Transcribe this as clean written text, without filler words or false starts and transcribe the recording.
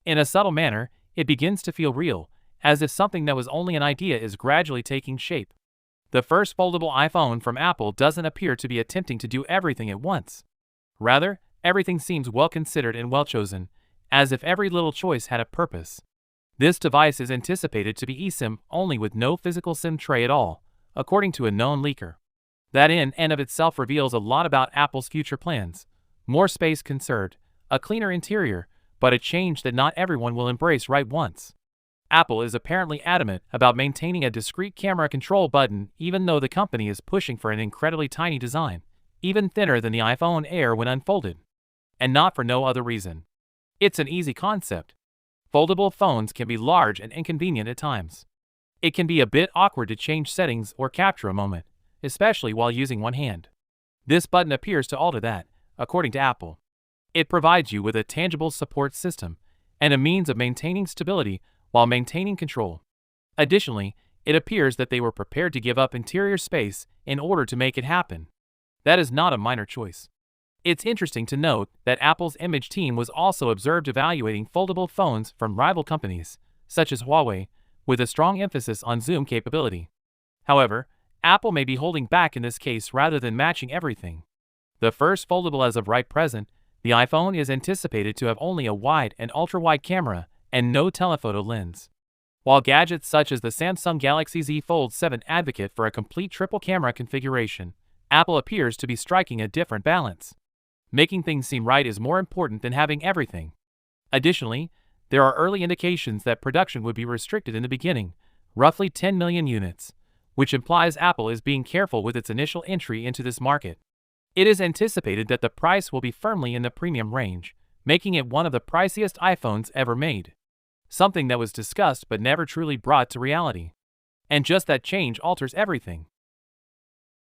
In a subtle manner, it begins to feel real, as if something that was only an idea is gradually taking shape. The first foldable iPhone from Apple doesn't appear to be attempting to do everything at once. Rather, everything seems well considered and well chosen, as if every little choice had a purpose. This device is anticipated to be eSIM only with no physical SIM tray at all, according to a known leaker. That in and of itself reveals a lot about Apple's future plans. More space conserved, a cleaner interior, but a change that not everyone will embrace right once. Apple is apparently adamant about maintaining a discrete camera control button even though the company is pushing for an incredibly tiny design, even thinner than the iPhone Air when unfolded. And not for no other reason. It's an easy concept. Foldable phones can be large and inconvenient at times. It can be a bit awkward to change settings or capture a moment, especially while using one hand. This button appears to alter that, according to Apple. It provides you with a tangible support system and a means of maintaining stability while maintaining control. Additionally, it appears that they were prepared to give up interior space in order to make it happen. That is not a minor choice. It's interesting to note that Apple's image team was also observed evaluating foldable phones from rival companies, such as Huawei, with a strong emphasis on zoom capability. However, Apple may be holding back in this case rather than matching everything. The first foldable as of right present, the iPhone is anticipated to have only a wide and ultra-wide camera and no telephoto lens. While gadgets such as the Samsung Galaxy Z Fold 7 advocate for a complete triple camera configuration, Apple appears to be striking a different balance. Making things seem right is more important than having everything. Additionally, there are early indications that production would be restricted in the beginning, roughly 10 million units, which implies Apple is being careful with its initial entry into this market. It is anticipated that the price will be firmly in the premium range, making it one of the priciest iPhones ever made. Something that was discussed but never truly brought to reality. And just that change alters everything.